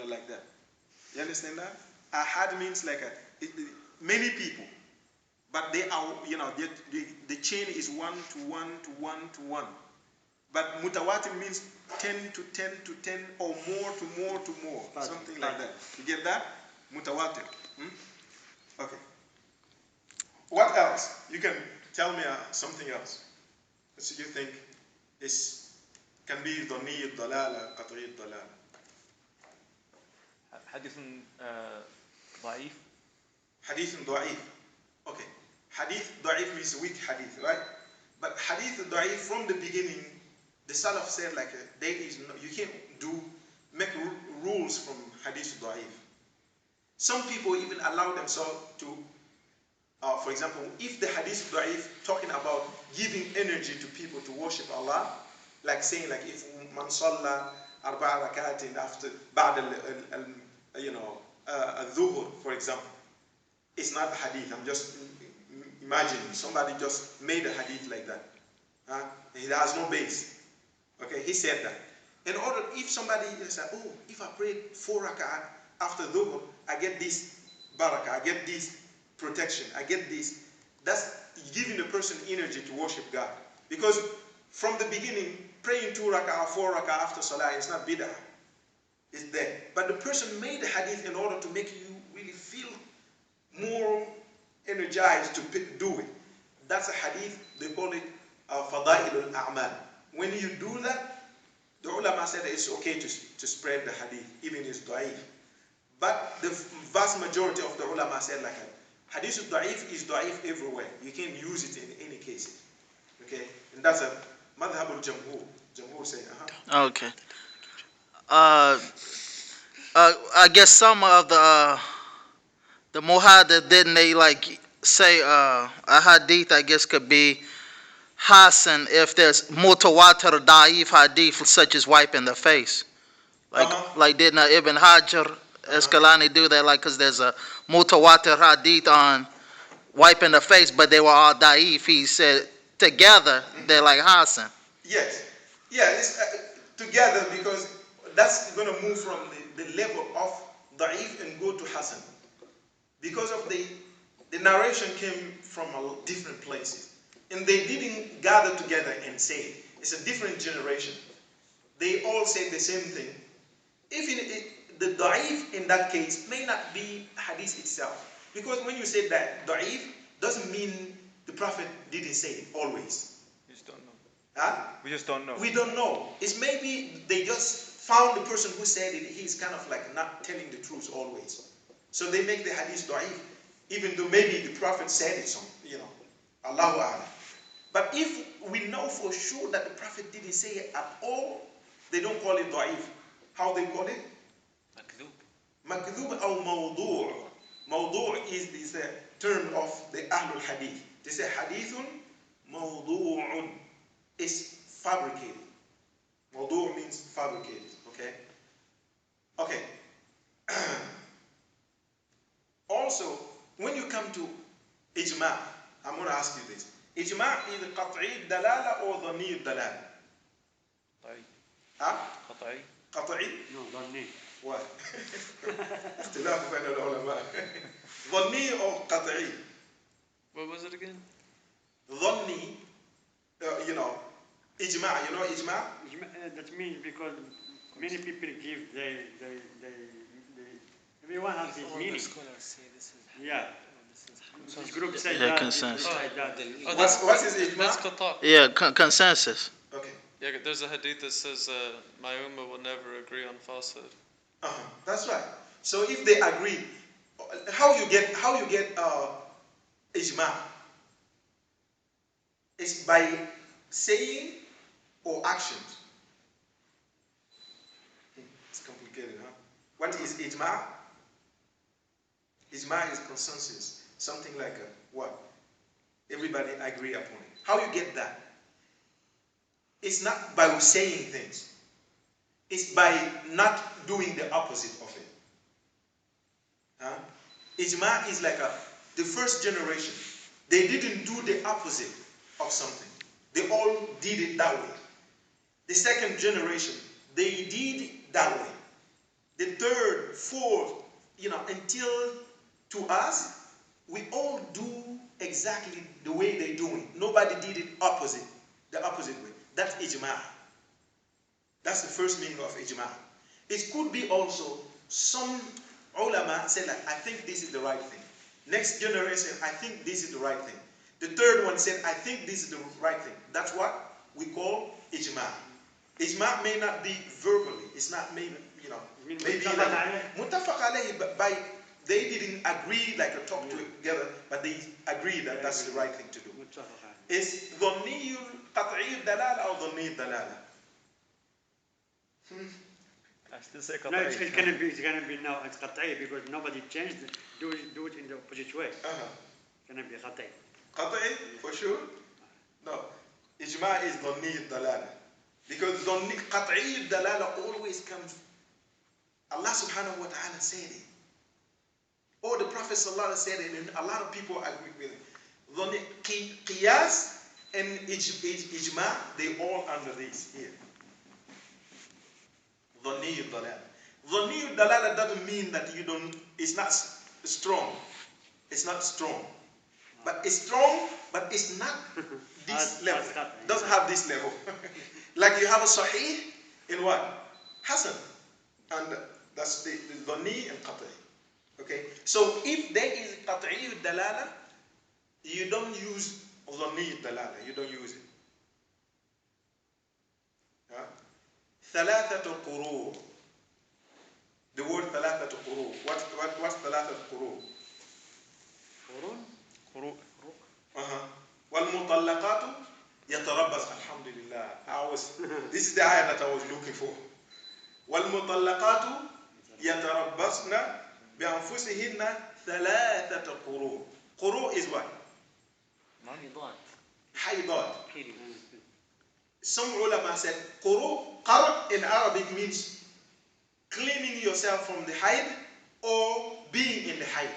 like that. You understand that? Ahad means like many people. But they are, the chain is 1 to 1 to 1 to 1. But mutawatir means 10 to 10 to 10 or more to more to more. Something like that. You get that? Mutawatir. Okay. What else? You can tell me something else. What do you think can be ظني الضلالة قطعي الضلالة? حديث ضعيف. Hadith ضعيف. Okay. Hadith ضعيف means weak hadith, right? But hadith ضعيف from the beginning the Salaf said like there is no, you can't make rules from hadith da'if. Some people even allow themselves to, for example, if the hadith da'if talking about giving energy to people to worship Allah, like saying like if man salla arba'a rakatin after ba'd al-dhuhr, for example, it's not a hadith. I'm just imagining somebody just made a hadith like that. It has no base. Okay, he said that. In order, if somebody said, oh, if I pray 4 rak'ah after dhuhr, I get this barakah, I get this protection, I get this. That's giving the person energy to worship God. Because from the beginning, praying 2 rak'ah, 4 rak'ah after salah is not bid'ah. It's there. But the person made the hadith in order to make you really feel more energized to do it. That's a hadith, they call it fada'il al-a'mal. When you do that, the ulama said it's okay to spread the hadith, even if it's da'if. But the vast majority of the ulama said like hadith da'if is da'if everywhere. You can use it in any case. Okay? And that's a madhab al-jamhur. Jamhur say, Okay. I guess some of the muhaddith, didn't they like say a hadith, I guess, could be hasan if there's mutawatir da'if hadith such as wiping the face. Like didn't Ibn Hajar Asqalani do that? Like, because there's a mutawatir hadith on wiping the face, but they were all da'if. He said together they're like hasan. Yes. Yeah, it's together, because that's going to move from the level of da'if and go to hasan. Because of the narration came from different places. And they didn't gather together and say it. It's a different generation. They all say the same thing. Even the da'if in that case may not be hadith itself. Because when you say that da'if, doesn't mean the Prophet didn't say it always. We just don't know. We just don't know. We don't know. It's maybe they just found the person who said it, he's kind of like not telling the truth always. So they make the hadith da'if, even though maybe the Prophet said it, Allahu A'lam. But if we know for sure that the Prophet didn't say it at all, they don't call it da'if. How they call it? Makdhub. Makdhub or mawdu'. Mawdu' is the term of the Ahlul Hadith. They say hadithun mawdu'un. It's fabricated. Mawdu' means fabricated. Okay? Okay. Also, when you come to ijma', I'm going to ask you this. Ijma' is qat'i dalala or dhanni dalala? قطعي. قطعي؟ No, ظني. What? اختلاف بين العلماء. ظني or قطعي? What was it again? ظني, ijma', ijma'? That means because many people give everyone has his All the meaning. scholars say this is Yeah. This group said Yeah, that. consensus. This group said that. What is That's ijma'? qata'. Yeah, consensus. Okay. Yeah, there's a hadith that says my ummah will never agree on falsehood. That's right. So if they agree, how you get ijma'? It's by saying or actions. It's complicated, huh? What is ijma'? Ijma' is consensus. Something like what? Everybody agree upon it. How you get that? It's not by saying things. It's by not doing the opposite of it. Ijma' is like the first generation. They didn't do the opposite of something. They all did it that way. The second generation, they did it that way. The third, fourth, until to us, we all do exactly the way they're doing. Nobody did it the opposite way. That's ijma'. That's the first meaning of ijma'. It could be also some ulama say like, I think this is the right thing. Next generation, I think this is the right thing. The third one said, I think this is the right thing. That's what we call ijma'. Ijma' may not be verbally. It's not maybe muttafaq alayhi, by they didn't agree like a talk together, but they agree that that's the right thing to do. Is dhanni qat'i dalala or dhanni dalala? I still say No, it's قطعي. gonna be now it's قطعي because nobody changed it. Do it in the opposite way. It's gonna be قطعي. قطعي for sure. No, ijma is ظني الدلالة because ظني قطعي الدلالة always comes. Allah subhanahu wa ta'ala said it. Or the Prophet sallallahu alaihi wasallam said it, and a lot of people agree with it. ظني قياس and ijma, they all under this here. ظني الدلالة. ظني الدلالة doesn't mean that you don't. It's not strong. It's not strong. But it's strong, but it's not this level. Doesn't have this level. Like you have a sahih in what? Hasan. And that's the dhani and qat'i. Okay? So if there is qat'i dalala, you don't use dhani dalala. You don't use it. ثلاثة قروء. The word ثلاثة قروء. What's ثلاثة قروء? قروء. والمطلقات يتربص. Alhamdulillah. This is the ayah that I was looking for. والمطلقات يتربصن بأنفسهن ثلاثة قروء. قروء is what? حيضات. Some ulama said qar in Arabic means cleaning yourself from the haid or being in the haid.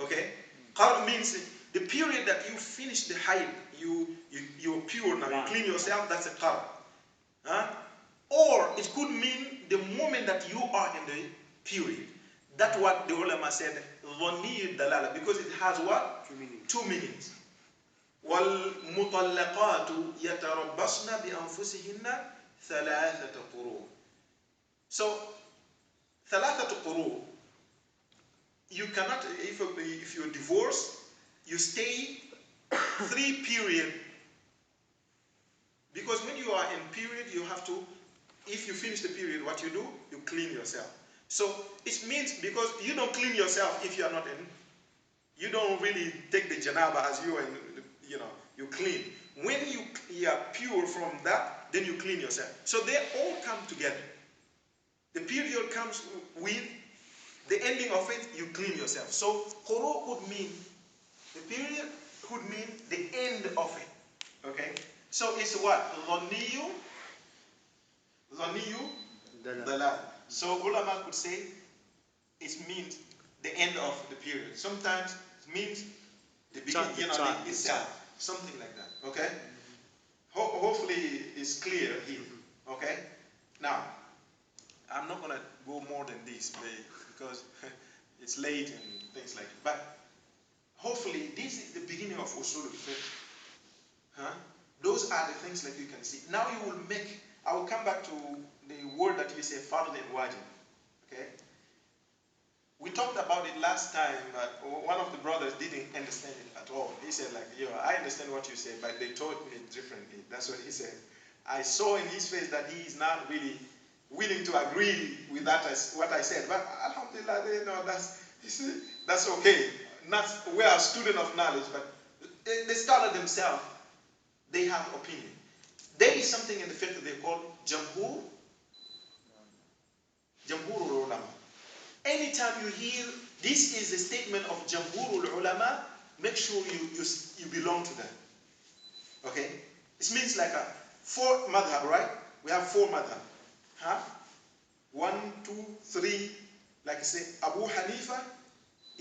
Okay? Qar means the period that you finish the haid, you're pure now, you clean yourself, that's a qar. Or it could mean the moment that you are in the period. That's what the ulama said, dhani dalala, because it has what? Two meanings. وَالْمُطَلَّقَاتُ يَتَرَبَّصْنَ بِأَنفُسِهِنَّ ثَلَاثَةَ قُرُوء. So, ثَلَاثَةَ قُرُوء, you cannot, if you're divorced, you stay 3 period. Because when you are in period, you have to, if you finish the period, what you do? You clean yourself. So, it means because you don't clean yourself if you are not in, you don't really take the janaba as you are in, you clean. When you are pure from that, then you clean yourself. So they all come together. The period comes with the ending of it, you clean yourself. So quru would mean, the period would mean the end of it. Okay? So it's what? Dhaniyu dalal. So ulama could say it means the end of the period. Sometimes it means the beginning, itself. Something like that. Okay? Hopefully it's clear here. Okay? Now, I'm not going to go more than this because it's late and things like that. But hopefully this is the beginning of Usool Al Fiqh. Those are the things that you can see. Now you will I will come back to the word that you say, fard and wajib. Okay? We talked about it last time, but one of the brothers didn't understand it at all. He said, I understand what you said, but they taught me differently. That's what he said. I saw in his face that he is not really willing to agree with that what I said. But alhamdulillah, that's okay. We are a student of knowledge, but the scholar themselves, they have opinion. There is something in the fiqh they call jamhur ulama. Anytime you hear this is a statement of jamhur ulama, make sure you belong to them. Okay? It means like 4 madhab, right? We have 4 madhab. 1, 2, 3, like I say, Abu Hanifa,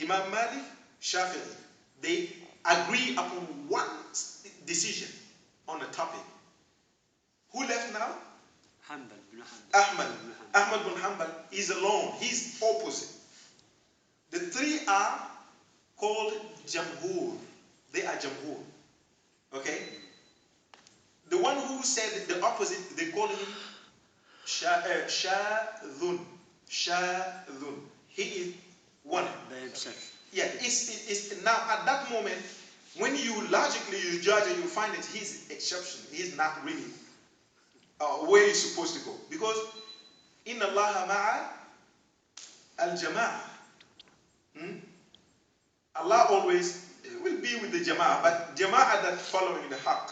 Imam Malik, Shafi'i. They agree upon one decision on a topic. Who left now? Ahmad bin Hanbal is alone. He's opposite. The 3 are called Jamhur. They are Jamhur. Okay? The one who said the opposite, they call him Shadhun. He is one. Yeah, it's now at that moment, when you logically judge and you find that he's exception, he's not really where he's supposed to go. Because Inna Allah ma'a al-jama'ah. Allah always will be with the jama'ah, but jama'ah that following the haqq.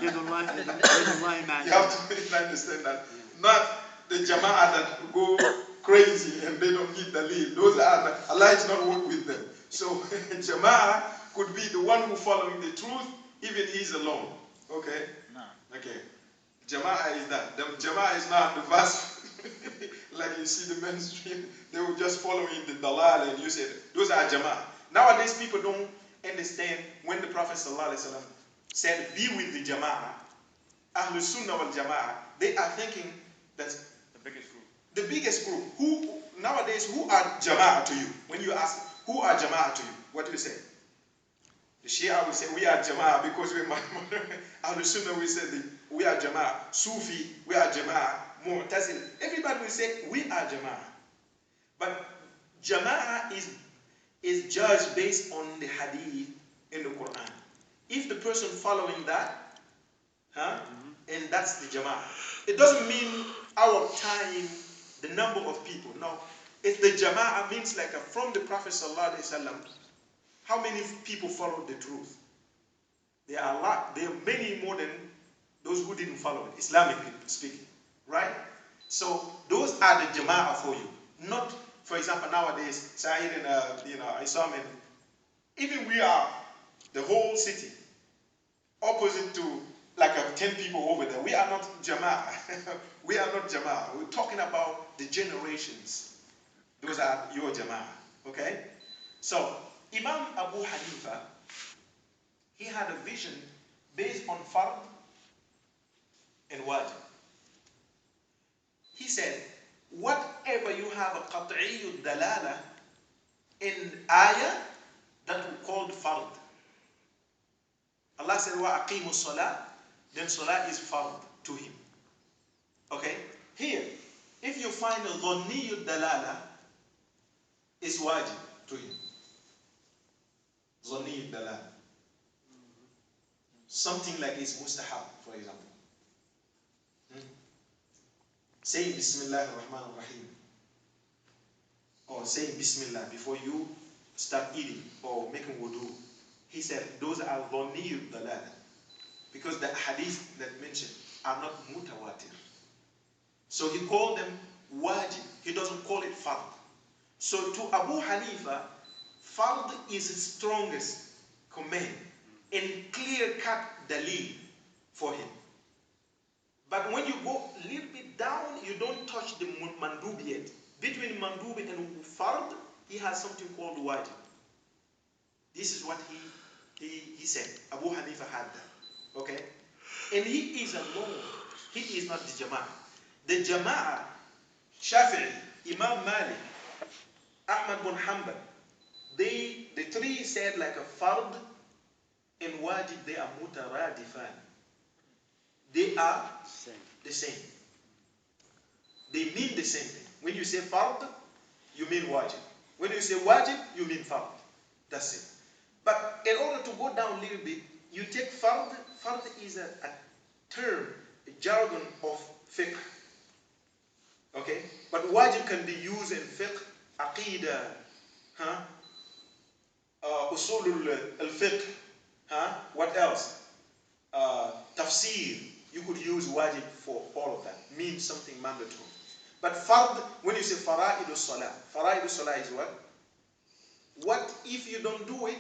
You have to understand that. Not the jama'ah that go crazy and they don't need daleel. Those are, Allah is not work with them. So jama'ah could be the one who following the truth, even he's alone. Okay? No. Okay. Jama'ah is that. The jama'ah is not the verse like you see the mainstream. They were just following the dalal and you said, those are jama'ah. Nowadays people don't understand when the Prophet ﷺ said, be with the jama'ah, Ahlul Sunnah wal Jama'ah, they are thinking that The biggest group. the biggest group, nowadays, who are jama'ah to you? When you ask, who are jama'ah to you? What do you say? The Shia will say, we are jama'ah because we're Ahlul Sunnah will say, we are jama'ah. Sufi, we are jama'ah. Mu'tazil, everybody will say, we are jama'ah. But jama'ah is judged based on the hadith in the Quran. If the person following that, and that's the jama'ah. It doesn't mean our time, the number of people. No. It's the jama'ah means like from the Prophet ﷺ, how many people followed the truth? There are a lot. There are many more than those who didn't follow it, Islamic people speaking. Right? So those are the jama'ah for you. Not, for example, nowadays, Sa'id and Isam, and even we are the whole city, opposite to like 10 people over there. We are not jama'ah. We are not jama'ah. We're talking about the generations. Those are your jama'ah. Okay? So, Imam Abu Hanifa, he had a vision based on fard and wajib. He said, whatever you have a qat'iyyud dalala in ayah, that we called fard. Allah said, wa aqimu salah, then salah is fard to him. Okay? Here, if you find a dhanniyud dalala, is wajib to him. Dhanniyud dalala. Something like it's mustahab, for example. Say Bismillah ar-Rahman ar-Rahim. Or say Bismillah before you start eating or making wudu. He said those are dhanniyud dalala. Because the hadith that mentioned are not mutawatir. So he called them wajib. He doesn't call it fard. So to Abu Hanifa, fard is the strongest command and clear-cut daleel for him. But when you go a little bit down, you don't touch the mandub yet. Between mandub and fard, he has something called wajib. This is what he said. Abu Hanifa had that. Okay? And he is alone. He is not the jama'ah. The jama'ah, Shafi'i, Imam Malik, Ahmad bin Hanbal, the three said like a fard and wajib, they are mutaradifan. They are the same. They mean the same thing. When you say fard, you mean wajib. When you say wajib, you mean fard. That's it. But in order to go down a little bit, you take fard. Fard is a term, a jargon of fiqh. Okay? But wajib can be used in fiqh, aqidah, Usool Al Fiqh, what else? Tafsir. You could use wajib for all of that. Means something mandatory. But fard, when you say fara'idus salah is what? What if you don't do it,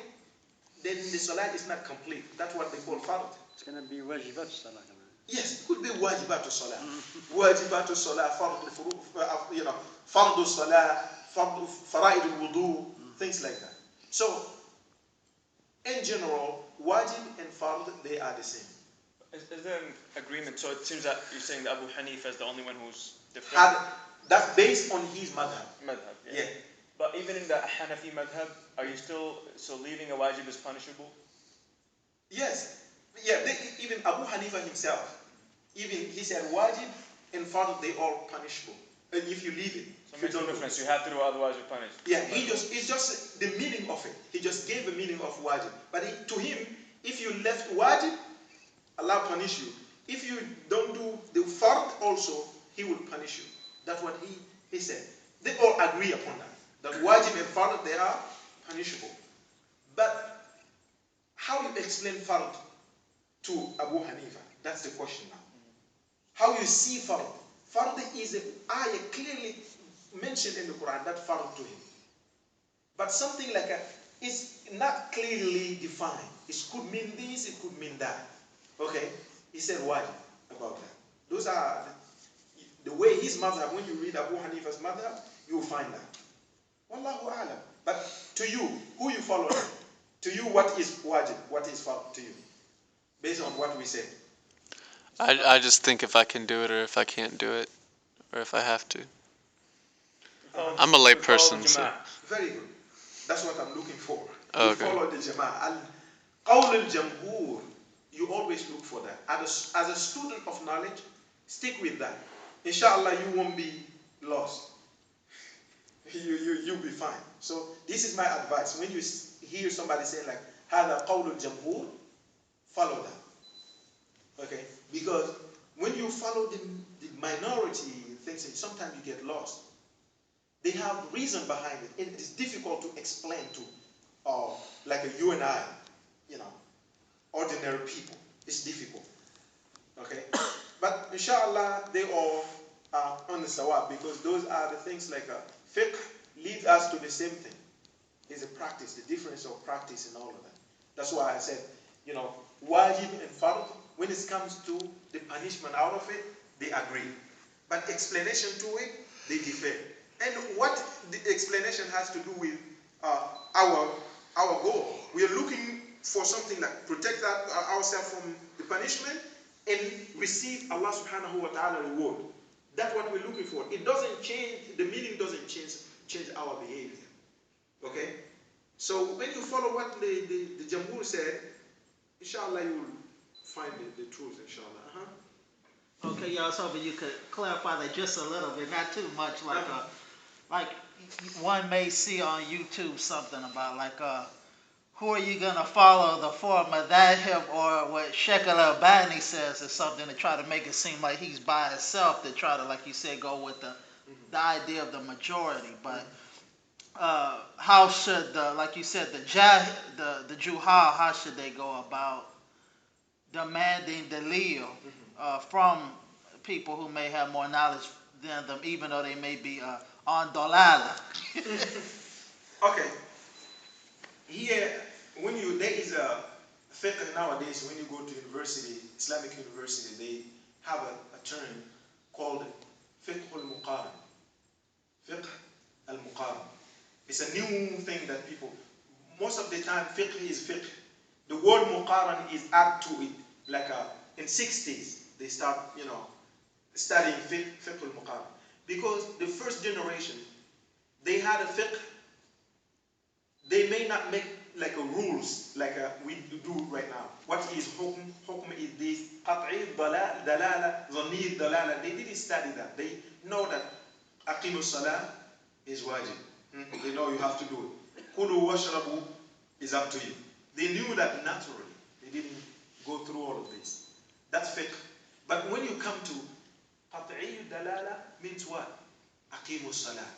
then the salah is not complete. That's what they call fard. It's going to be wajibat salah. Yes, it could be wajibatu salah. Wajibatu salah, fardu salah, fara'idul wudu, things like that. So, in general, wajib and fard, they are the same. Is there an agreement? So it seems that you're saying that Abu Hanifa is the only one who's different. That's based on his madhab. Madhab, Yeah. But even in the Hanafi madhab, are you still, so leaving a wajib is punishable? Yes. Yeah, even Abu Hanifa himself, even he said wajib and fard, they all punishable. And if you leave it. So it makes no difference. You have to do, otherwise you're punished. Yeah, it's just the meaning of it. He just gave the meaning of wajib. But to him, if you left wajib, Allah punish you. If you don't do the fard also, He will punish you. That's what he said. They all agree upon that. That wajib and fard, they are punishable. But how you explain fard to Abu Hanifa? That's the question now. How you see fard? Fard is an ayah clearly mentioned in the Quran, that fard to him. But something like a is not clearly defined. It could mean this, it could mean that. Okay? He said wajib about that. Those are the way his madhab, when you read Abu Hanifa's madhab, you will find that. Wallahu a'lam. But to you, who you follow? To you, what is wajib? What is fard to you? Based on what we said. I just think if I can do it or if I can't do it, or if I have to. I'm a lay person, so. Very good. That's what I'm looking for. Oh, You okay. follow the Jama'ah. Qawl al-Jamhur, you always look for that. As a student of knowledge, stick with that. Inshallah, you won't be lost. You'll be fine. So this is my advice. When you hear somebody say like, هذا قول الجمهور, follow that. Okay? Because when you follow the minority things, sometimes you get lost. They have reason behind it. It is difficult to explain to like you and I, ordinary people. It's difficult. Okay? But inshallah, they all are on the sawab, because those are the things like fiqh leads us to the same thing. It's a practice, the difference of practice and all of that. That's why I said, wajib and fard, when it comes to the punishment out of it, they agree. But explanation to it, they differ. And what the explanation has to do with our goal. We are looking for something that protects ourselves from the punishment and receive Allah subhanahu wa ta'ala reward. That's what we're looking for. It doesn't change, the meaning doesn't change our behavior. Okay? So when you follow what the Jamhur said, inshallah you will find the truth, inshallah. Okay, yeah, I was hoping you could clarify that just a little bit, not too much. Like one may see on YouTube something about who are you gonna follow, the four madhahib, or what Sheikh Al-Albani says is something to try to make it seem like he's by himself, to try to, like you said, go with the idea of the majority. But how should like you said, the Juhal, how should they go about demanding daleel from people who may have more knowledge than them, even though they may be on dalala? Okay. Here, there is a fiqh nowadays, when you go to university, Islamic university, they have a term called fiqh al-muqaran. Fiqh al-muqaran. It's a new thing that people, most of the time, fiqh is fiqh. The word muqaran is added to it, like in 60s, they start, studying fiqh al-muqaran. Because the first generation, they had a fiqh. They may not make like rules like we do right now. What is hukm? Hukm is this. Qat'i, dalala, zanni, dalala. They didn't study that. They know that aqimu salah is wajib. They know you have to do it. Kulu washrabu is up to you. They knew that naturally. They didn't go through all of this. That's fiqh. But when you come to qat'i dalala, means what? Aqimu salah.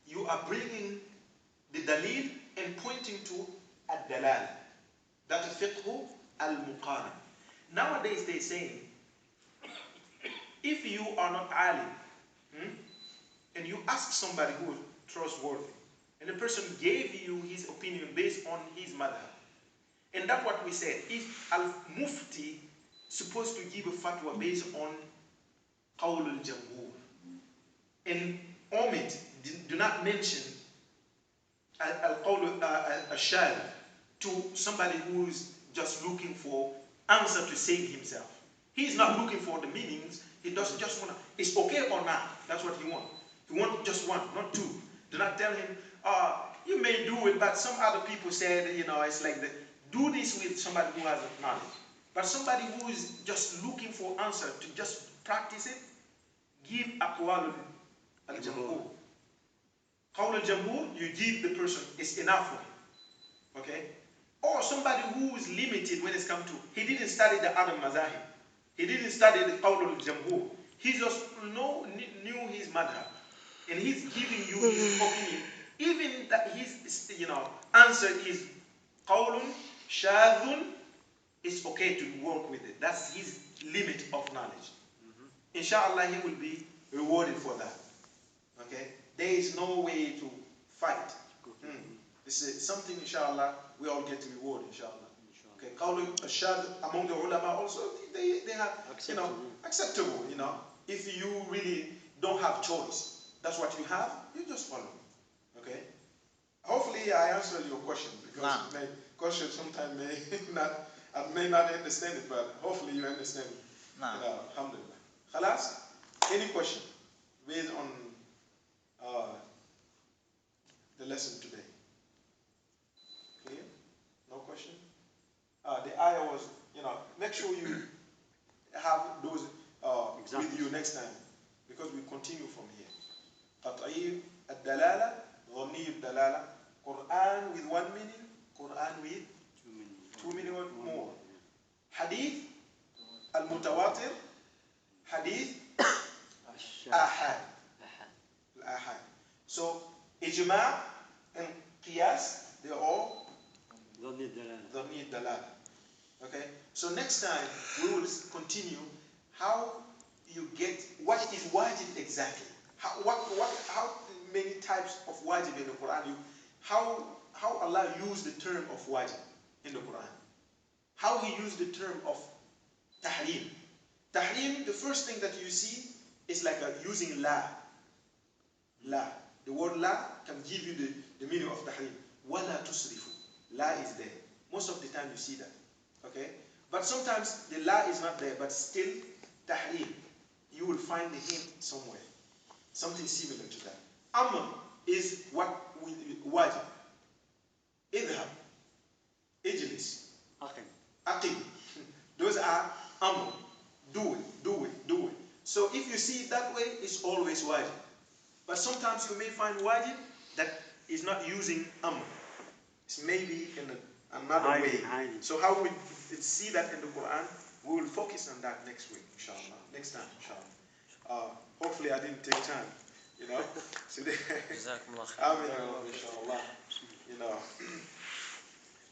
You are bringing the daleel and pointing to ad-dalal. That is fiqh al-muqaran. Nowadays they're saying, if you are not alim, and you ask somebody who is trustworthy, and the person gave you his opinion based on his madhab, and that's what we said, if al-mufti supposed to give a fatwa based on qawl al-jamhur, and omit, do not mention al-qawl al-shadh to somebody who is just looking for answer to save himself. He's not looking for the meanings. He doesn't just want to, it's okay or not. That's what he wants. He wants just one, not two. Do not tell him, you may do it, but some other people said, it's like that. Do this with somebody who has knowledge. But somebody who is just looking for answer to just practice it, give aqwal al-jamhur. Qawl al-jamhur, you give the person, it's enough for him. Okay? Or somebody who is limited when it's come to, he didn't study the other mazahib. He didn't study the qawl al-jamhur. He just knew his madhab. And he's giving you his opinion. Even that his answer is qawlun, shadhun, it's okay to work with it. That's his limit of knowledge. Inshallah, he will be rewarded for that. Okay? There is no way to fight. This is something, inshallah, we all get reward, inshallah. Okay, qawl al-shad among the ulama also, they are, acceptable, If you really don't have choice, that's what you have, you just follow. Okay? Hopefully I answered your question, because my question sometimes I may not understand it, but hopefully you understand it. Alhamdulillah. Khalas? Any question based on the lesson today? Clear? No question? The ayah was, make sure you have those with you next time, because we continue from here. Qat'i ad-dalala, dhanni ad-dalala, Quran with one meaning, Quran with two meaning or more. Hadith al-mutawatir, hadith ahad. Ahad. So, ijma' and qiyas, they're all dhanni ad-dalala. Okay? So next time we will continue how you get what is wajib exactly. How many types of wajib in the Quran? How Allah used the term of wajib in the Quran? How He used the term of tahrim? Tahrim, the first thing that you see is like using la. La. The word la can give you the meaning of tahrim. Wala tusrifu. La is there. Most of the time you see that. Okay? But sometimes the la is not there, but still tahrim. You will find the hint somewhere. Something similar to that. Amr is what wajib. Idhab. Ijlis. Aqim. Those are amr. Do it. So if you see it that way, it's always wajib. But sometimes you may find wajib that is not using amr. It's maybe in another way. So how we see that in the Quran, we will focus on that next week, inshallah. Next time, inshallah. Hopefully I didn't take time, So inshallah.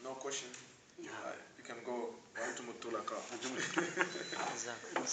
No question. You can go.